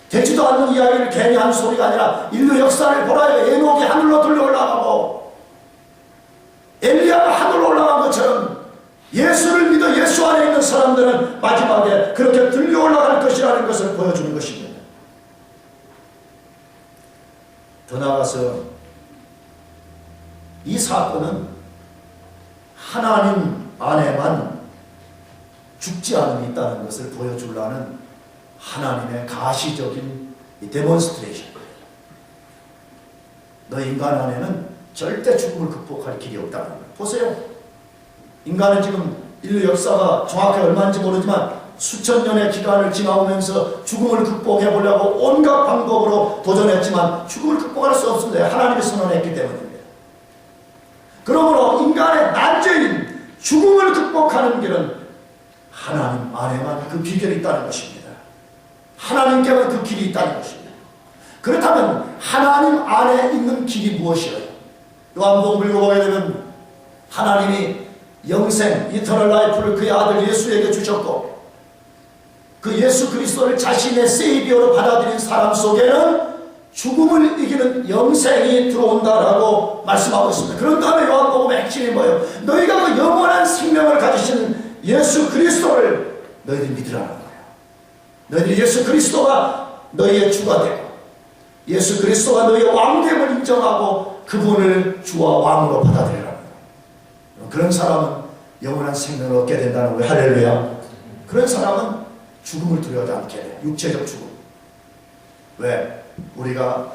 되지도 않는 이야기를 괜히 한 소리가 아니라 인류 역사를 보라요. 에녹이 하늘로 들고 올라가고 엘리야가 하늘로 올라간 것처럼 예수를 믿어 예수 안에 있는 사람들은 마지막에 그렇게 들려 올라갈 것이라는 것을 보여주는 것입니다. 더 나아가서 이 사건은 하나님 안에만 죽지 않음이 있다는 것을 보여주려는 하나님의 가시적인 데몬스트레이션이에요. 너 인간 안에는 절대 죽음을 극복할 길이 없다는 거예요. 보세요. 인간은 지금 인류 역사가 정확히 얼마인지 모르지만 수천 년의 기간을 지나오면서 죽음을 극복해 보려고 온갖 방법으로 도전했지만 죽음을 극복할 수 없습니다. 하나님이 선언했기 때문입니다. 그러므로 인간의 난제인 죽음을 극복하는 길은 하나님 안에만 그 비결이 있다는 것입니다. 하나님께만 그 길이 있다는 것입니다. 그렇다면 하나님 안에 있는 길이 무엇이에요? 요한복음 읽어보게 되면 하나님이 영생, 이터널 라이프를 그의 아들 예수에게 주셨고 그 예수 그리스도를 자신의 세이비어로 받아들인 사람 속에는 죽음을 이기는 영생이 들어온다라고 말씀하고 있습니다. 그런 다음에 요한복음의 핵심이 뭐예요? 너희가 그 영원한 생명을 가지신 예수 그리스도를 너희들이 믿으라는 거예요. 너희들이 예수 그리스도가 너희의 주가 되고 예수 그리스도가 너희의 왕됨을 인정하고 그분을 주와 왕으로 받아들이라는 거예요. 그런 사람은 영원한 생명을 얻게 된다는 거예요. 할렐루야. 그런 사람은 죽음을 두려워하지 않게 돼요. 육체적 죽음. 왜? 우리가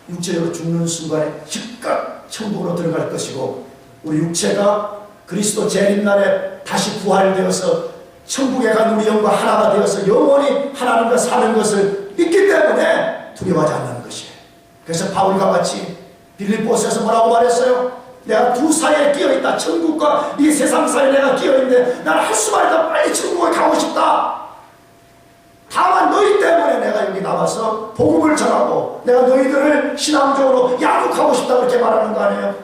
육체적으로 죽는 순간에 즉각 천국으로 들어갈 것이고 우리 육체가 그리스도 재림날에 다시 부활되어서 천국에 간 우리 영과 하나가 되어서 영원히 하나님과 사는 것을 믿기 때문에 두려워하지 않는 것이에요. 그래서 바울과 같이 빌립보서에서 뭐라고 말했어요? 내가 두 사이에 끼어있다. 천국과 이 세상 사이에 내가 끼어있는데 나는 할 수만 있다. 빨리 천국에 가고 싶다. 다만 너희 때문에 내가 여기 나와서 복음을 전하고 내가 너희들을 신앙적으로 양육하고 싶다 그렇게 말하는 거 아니에요?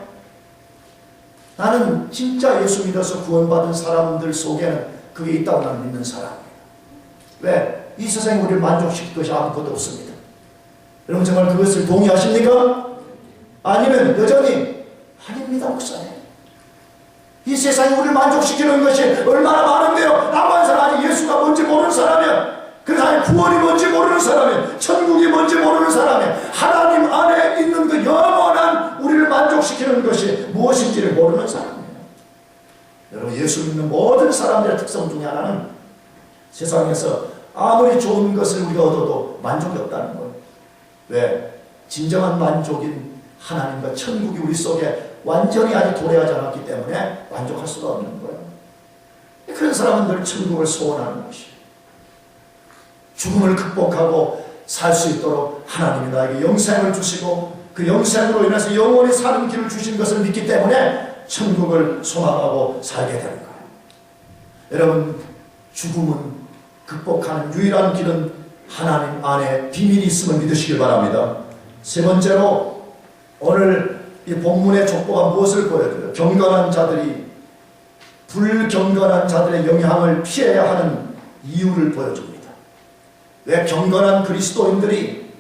나는 진짜 예수 믿어서 구원받은 사람들 속에는 그게 있다고 나는 믿는 사람이에요. 왜? 이 세상에 우리를 만족시킬 것이 아무것도 없습니다. 여러분 정말 그것을 동의하십니까? 아니면 여전히 아닙니다 목사님. 이 세상이 우리를 만족시키는 것이 얼마나 많은데요. 나만 사람이 예수가 뭔지 모르는 사람이야. 그 사람이 구원이 뭔지 모르는 사람이야. 천국이 뭔지 모르는 사람이야. 하나님 안에 있는 그 영원한 우리를 만족시키는 것이 무엇인지를 모르는 사람이에요. 여러분 예수 믿는 모든 사람들의 특성 중에 하나는 세상에서 아무리 좋은 것을 우리가 얻어도 만족이 없다는 거예요. 왜? 진정한 만족인 하나님과 천국이 우리 속에 완전히 아직 도래하지 않았기 때문에 만족할 수가 없는 거예요. 그런 사람은 늘 천국을 소원하는 것이에요. 죽음을 극복하고 살 수 있도록 하나님이 나에게 영생을 주시고 그 영생으로 인해서 영원히 사는 길을 주신 것을 믿기 때문에 천국을 소망하고 살게 되는 거예요. 여러분 죽음은 극복하는 유일한 길은 하나님 안에 비밀이 있음을 믿으시길 바랍니다. 세 번째로 오늘 이 본문의 족보가 무엇을 보여줘요? 경건한 자들이 불경건한 자들의 영향을 피해야 하는 이유를 보여줍니다. 왜 경건한 그리스도인들이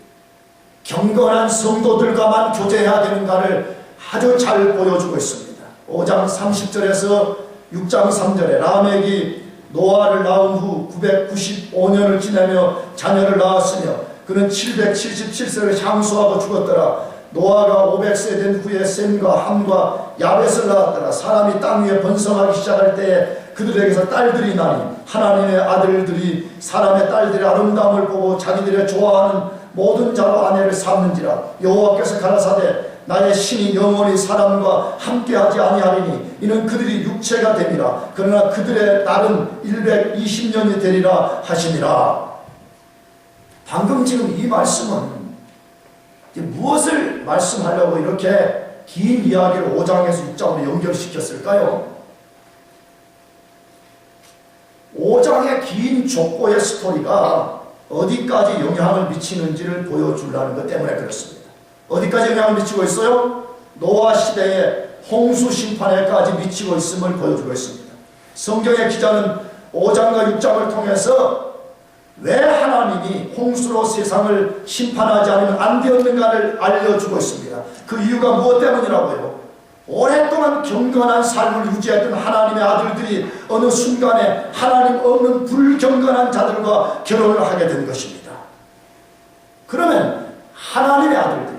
경건한 성도들과만 교제해야 되는가를 아주 잘 보여주고 있습니다. 5장 30절에서 6장 3절에 라멕이 노아를 낳은 후 995년을 지내며 자녀를 낳았으며 그는 777세를 향수하고 죽었더라. 노아가 500세 된 후에 셈과 함과 야벳을 낳았더라. 사람이 땅 위에 번성하기 시작할 때에 그들에게서 딸들이 나니 하나님의 아들들이 사람의 딸들의 아름다움을 보고 자기들의 좋아하는 모든 자로 아내를 삼는지라. 여호와께서 가라사대 나의 신이 영원히 사람과 함께하지 아니하리니 이는 그들이 육체가 됨이라. 그러나 그들의 날은 120년이 되리라 하시니라. 방금 지금 이 말씀은 무엇을 말씀하려고 이렇게 긴 이야기를 5장에서 6장으로 연결시켰을까요? 5장의 긴 족보의 스토리가 어디까지 영향을 미치는지를 보여주려는 것 때문에 그렇습니다. 어디까지 영향을 미치고 있어요? 노아 시대의 홍수 심판에까지 미치고 있음을 보여주고 있습니다. 성경의 기자는 5장과 6장을 통해서 왜 하나님이 홍수로 세상을 심판하지 않으면 안 되었는가를 알려주고 있습니다. 그 이유가 무엇 때문이라고요? 오랫동안 경건한 삶을 유지했던 하나님의 아들들이 어느 순간에 하나님 없는 불경건한 자들과 결혼을 하게 된 것입니다. 그러면 하나님의 아들들이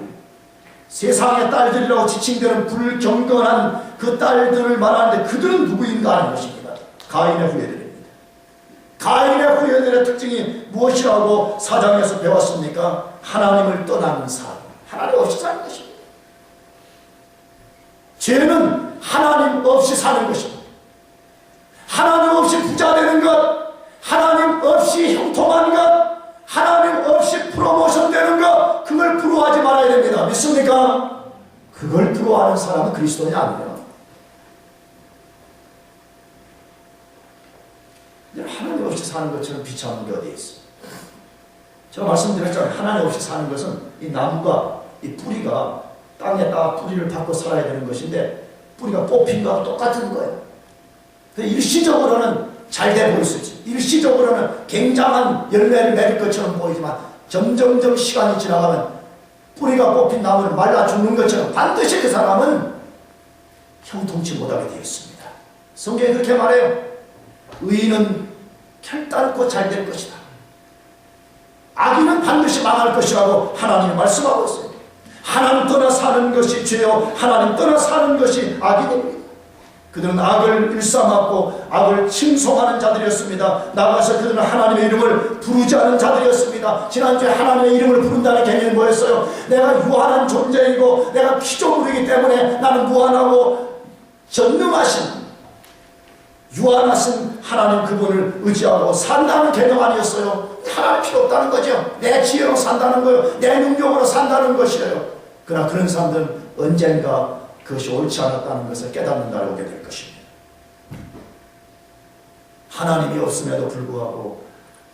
세상의 딸들이라고 지칭되는 불경건한 그 딸들을 말하는데 그들은 누구인가 하는 것입니다. 가인의 후예들입니다. 가인의 후예들의 특징이 무엇이라고 4장에서 배웠습니까? 하나님을 떠나는 삶, 하나님 없이 사는 것입니다. 죄는 하나님 없이 사는 것입니다. 하나님 없이 부자 되는 것, 하나님 없이 형통한 것, 하나님 없이 프로모션 되는 것, 그걸 부러워하지 말아야 됩니다. 믿습니까? 그걸 부러워하는 사람은 그리스도인이 아니에요. 하나님 없이 사는 것처럼 비참한 게 어디에 있어요? 제가 말씀드렸잖아요. 하나님 없이 사는 것은 이 나무가, 이 뿌리가 땅에다가 뿌리를 받고 살아야 되는 것인데 뿌리가 뽑힌 거하고 똑같은 거예요. 일시적으로는 잘 돼 보일 수 있지. 일시적으로는 굉장한 열매를 맺을 것처럼 보이지만 점점점 시간이 지나가면 뿌리가 뽑힌 나무는 말라 죽는 것처럼 반드시 그 사람은 형통치 못하게 되어 있습니다. 성경이 그렇게 말해요. 의인은 결단코 잘 될 것이다. 악인은 반드시 망할 것이라고 하나님이 말씀하고 있어요. 하나님 떠나 사는 것이 죄요 하나님 떠나 사는 것이 악이 됩니다. 그들은 악을 일삼았고 악을 칭송하는 자들이었습니다. 나가서 그들은 하나님의 이름을 부르지 않은 자들이었습니다. 지난주에 하나님의 이름을 부른다는 개념이 뭐였어요? 내가 유한한 존재이고 내가 피조물이기 때문에 나는 무한하고 전능하신 유한하신 하나님 그분을 의지하고 산다는 개념 아니었어요. 하나님 필요 없다는 거죠. 내 지혜로 산다는 거예요. 내 능력으로 산다는 것이에요. 그러나 그런 사람들은 언젠가 그것이 옳지 않았다는 것을 깨닫는 날이 오게 될 것입니다. 하나님이 없음에도 불구하고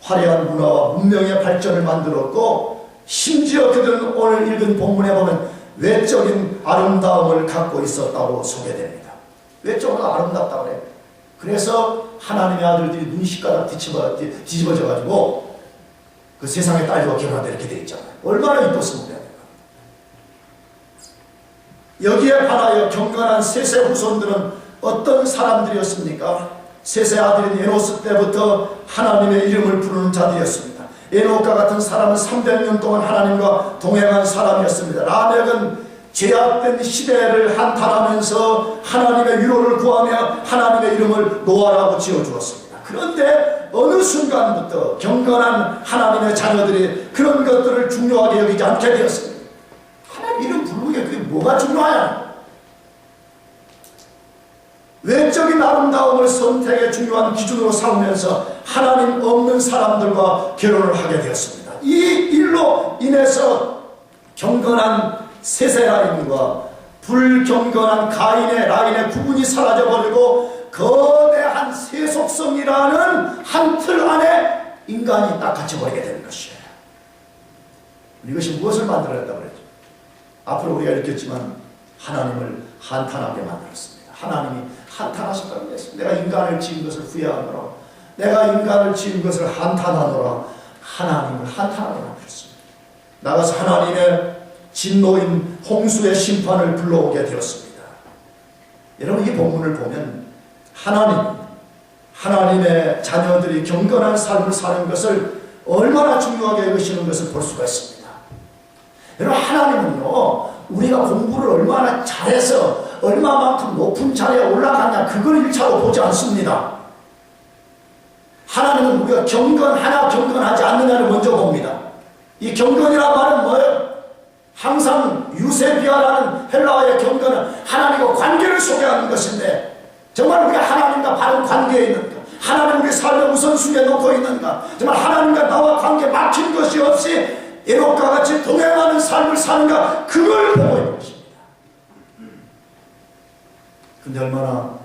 화려한 문화와 문명의 발전을 만들었고 심지어 그들은 오늘 읽은 본문에 보면 외적인 아름다움을 갖고 있었다고 소개됩니다. 외적으로 아름답다고 그래요. 그래서 하나님의 아들들이 눈시가닥 뒤집어져가지고 그 세상의 딸과 결혼한다 이렇게 되어 있잖아요. 얼마나 이뻤으면 그래야 될까. 여기에 반하여 경건한 셋의 후손들은 어떤 사람들이었습니까? 셋의 아들인 에노스 때부터 하나님의 이름을 부르는 자들이었습니다. 에녹과 같은 사람은 300년 동안 하나님과 동행한 사람이었습니다. 라멕은 제약된 시대를 한탄하면서 하나님의 위로를 구하며 하나님의 이름을 노아라고 지어주었습니다. 그런데 어느 순간부터 경건한 하나님의 자녀들이 그런 것들을 중요하게 여기지 않게 되었습니다. 하나님 이름 부르는 게 그게 뭐가 중요하냐? 외적인 아름다움을 선택의 중요한 기준으로 삼으면서 하나님 없는 사람들과 결혼을 하게 되었습니다. 이 일로 인해서 경건한 셋의 라인과 불경건한 가인의 라인의 구분이 사라져버리고 거대한 세속성이라는 한 틀 안에 인간이 딱 갇혀버리게 되는 것이에요. 이것이 무엇을 만들어냈다고 그랬죠? 앞으로 우리가 읽겠지만 하나님을 한탄하게 만들었습니다. 하나님이 한탄하셨다고 그랬습니다. 내가 인간을 지은 것을 후회하노라. 내가 인간을 지은 것을 한탄하노라. 하나님을 한탄하게 만들었습니다. 나가서 하나님의 진노인 홍수의 심판을 불러오게 되었습니다. 여러분 이 본문을 보면 하나님의 자녀들이 경건한 삶을 사는 것을 얼마나 중요하게 여기시는 것을 볼 수가 있습니다. 여러분 하나님은요 우리가 공부를 얼마나 잘해서 얼마만큼 높은 자리에 올라가냐 그걸 1차로 보지 않습니다. 하나님은 우리가 경건하냐 경건하지 않느냐를 먼저 봅니다. 이 경건이란 말은 뭐예요? 항상 유세비아라는 헬라어의 경건은 하나님과 관계를 소개하는 것인데 정말 우리가 하나님과 바른 관계에 있는가? 하나님 우리 삶의 우선순위에 놓고 있는가? 정말 하나님과 나와 관계 막힌 것이 없이 에녹과 같이 동행하는 삶을 사는가? 그걸 보고 있는 것입니다. 근데 얼마나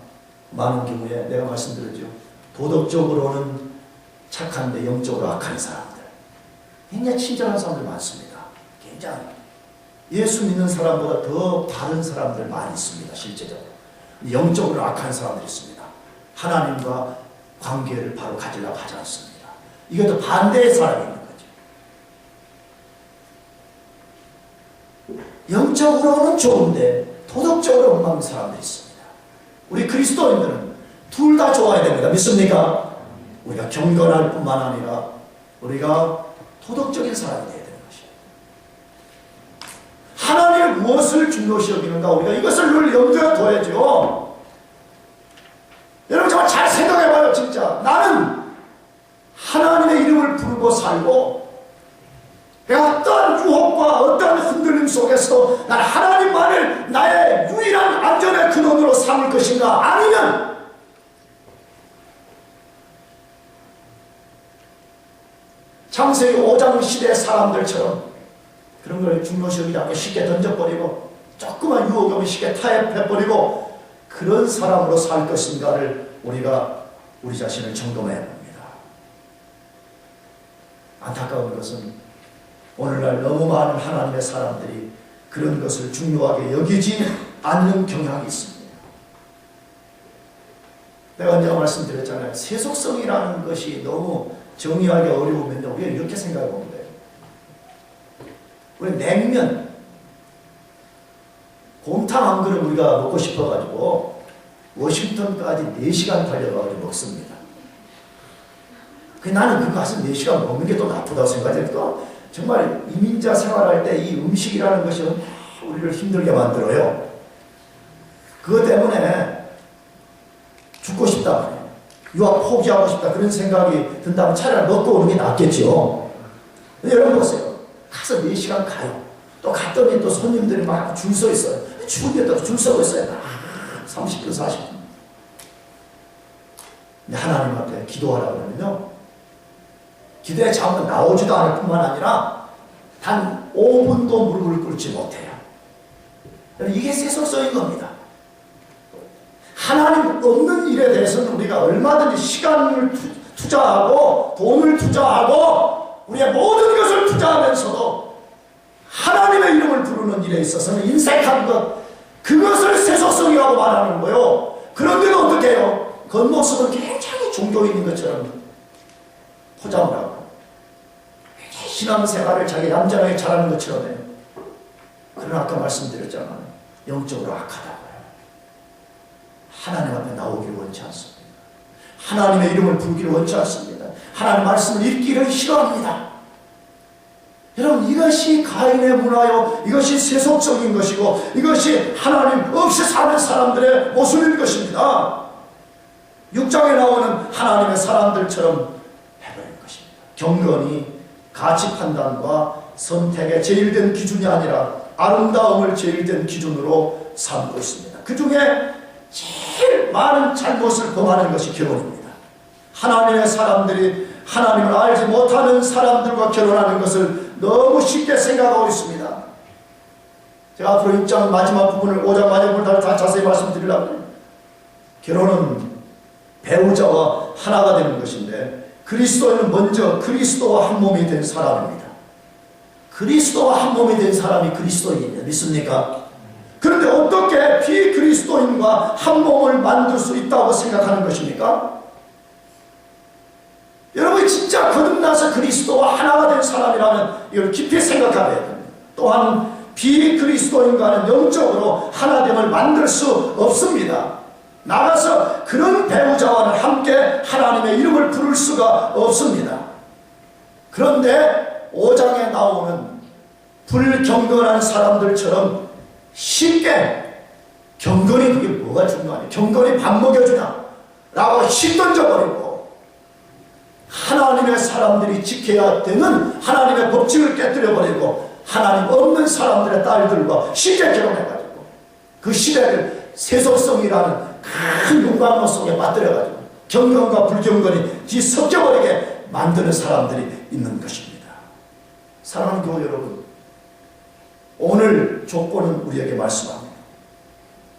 많은 경우에 내가 말씀드렸죠. 도덕적으로는 착한데 영적으로 악한 사람들, 굉장히 친절한 사람들 많습니다. 굉장히 예수 믿는 사람보다 더 바른 사람들 많이 있습니다. 실제적으로 영적으로 악한 사람들이 있습니다. 하나님과 관계를 바로 가지려고 하지 않습니다. 이것도 반대의 사람이 있는 거죠. 영적으로는 좋은데 도덕적으로 엉망인 사람들이 있습니다. 우리 그리스도인들은 둘 다 좋아야 됩니다. 믿습니까? 우리가 경건할 뿐만 아니라 우리가 도덕적인 사람이 되어야 되는 것이에요. 하나님의 무엇을 중요시 여기는가? 우리가 이것을 늘 염두에 둬야죠. 여러분 정말 잘 생각해봐요. 진짜 나는 하나님의 이름을 부르고 살고 어떠한 유혹과 어떠한 흔들림 속에서도 난 하나님만을 나의 유일한 안전의 근원으로 삼을 것인가? 아니면 창세기 5장 시대 사람들처럼 그런 걸 중요시 여기지 않고 쉽게 던져버리고 조그만 유혹이 오면 쉽게 타협해버리고 그런 사람으로 살 것인가를 우리가 우리 자신을 점검해야 합니다. 안타까운 것은 오늘날 너무 많은 하나님의 사람들이 그런 것을 중요하게 여기지 않는 경향이 있습니다. 내가 언제가 말씀드렸잖아요. 세속성이라는 것이 너무 정의하기 어려우면 우리가 이렇게 생각해 보면 돼요. 우리 냉면, 곰탕 한 그릇 우리가 먹고 싶어가지고 워싱턴까지 4시간 달려가지고 먹습니다. 나는 그거 가서 4시간 먹는 게 또 나쁘다고 생각해요. 또 정말 이민자 생활할 때 이 음식이라는 것이 우리를 힘들게 만들어요. 그것 때문에 죽고 싶다, 유학 포기하고 싶다 그런 생각이 든다면 차라리 먹고 오는 게 낫겠죠. 근데 여러분 보세요. 가서 4시간 가요. 또 갔더니 또 손님들이 막 줄 서 있어요. 추운데 또 줄 서고 있어요. 30분, 40분. 근데 하나님 앞에 기도하라고 그러면요. 기도의 자원은 나오지도 않을 뿐만 아니라 단 5분도 무릎을 꿇지 못해요. 이게 세속성인 겁니다. 하나님 없는 일에 대해서는 우리가 얼마든지 시간을 투자하고 돈을 투자하고 우리의 모든 것을 투자하면서도 하나님의 이름을 부르는 일에 있어서는 인색한 것, 그것을 세속성이라고 말하는 거예요. 그런데도 어떻게 해요? 겉모습은 굉장히 종교인인 것처럼 포장을 하고 신앙생활을 자기 얌전하게 잘하는 것처럼 해요. 그러나 아까 말씀드렸잖아요. 영적으로 악하다고요. 하나님 앞에 나오기를 원치 않습니다. 하나님의 이름을 부르기를 원치 않습니다. 하나님 말씀을 읽기를 싫어합니다. 여러분 이것이 가인의 문화요, 이것이 세속적인 것이고 이것이 하나님 없이 사는 사람들의 모습인 것입니다. 6장에 나오는 하나님의 사람들처럼 해버린 것입니다. 경건이 가치 판단과 선택의 제일된 기준이 아니라 아름다움을 제일된 기준으로 삼고 있습니다. 그 중에 제일 많은 잘못을 범하는 것이 결혼입니다. 하나님의 사람들이 하나님을 알지 못하는 사람들과 결혼하는 것을 너무 쉽게 생각하고 있습니다. 제가 앞으로 6장 마지막 부분을 5장 마지막 부분을 다 자세히 말씀드리려고 합니다. 결혼은 배우자와 하나가 되는 것인데 그리스도인은 먼저 그리스도와 한 몸이 된 사람입니다. 그리스도와 한 몸이 된 사람이 그리스도인이에요. 믿습니까? 그런데 어떻게 비그리스도인과 한 몸을 만들 수 있다고 생각하는 것입니까? 여러분이 진짜 거듭나서 그리스도와 하나가 된 사람이라면 이걸 깊이 생각해야 됩니다. 또한 비그리스도인과는 영적으로 하나됨을 만들 수 없습니다. 나가서 그런 배우자와는 함께 하나님의 이름을 부를 수가 없습니다. 그런데 5장에 나오는 불경건한 사람들처럼 쉽게 경건이 그게 뭐가 중요하냐, 경건이 밥 먹여주냐 라고 씩 던져버리고 하나님의 사람들이 지켜야 되는 하나님의 법칙을 깨뜨려버리고 하나님 없는 사람들의 딸들과 시계 결혼해가지고 그 시대를 세속성이라는 큰 문광로 속에 빠뜨려가지고 경건과 불경건이 뒤섞여버리게 만드는 사람들이 있는 것입니다. 사랑하는 교우 여러분, 오늘 조건은 우리에게 말씀합니다.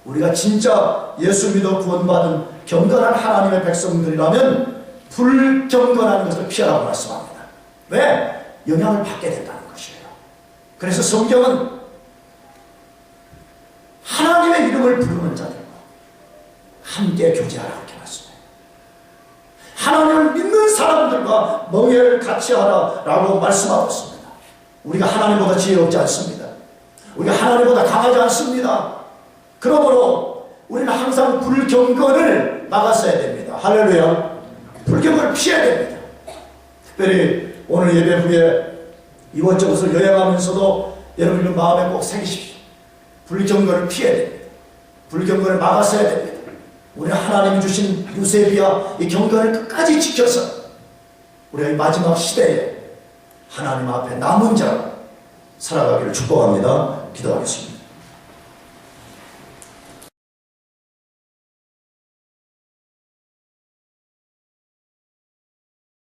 우리가 진짜 예수 믿어 구원받은 경건한 하나님의 백성들이라면 불경건한 것을 피하라고 말씀합니다. 왜? 영향을 받게 된다는 것이에요. 그래서 성경은 하나님의 이름을 부르는 자들과 함께 교제하라고 이렇게 말씀해요. 하나님을 믿는 사람들과 멍에를 같이 하라라고 말씀하고 있습니다. 우리가 하나님보다 지혜롭지 않습니다. 우리가 하나님보다 강하지 않습니다. 그러므로 우리는 항상 불경건을 막았어야 됩니다. 할렐루야. 불경건을 피해야 됩니다. 특별히 오늘 예배 후에 이곳저곳을 여행하면서도 여러분의 마음에 꼭 새기십시오. 불경건을 피해야 됩니다. 불경건을 막았어야 됩니다. 우리는 하나님이 주신 유세비와 이 경건을 끝까지 지켜서 우리가 이 마지막 시대에 하나님 앞에 남은 자로 살아가기를 축복합니다. 기도하겠습니다.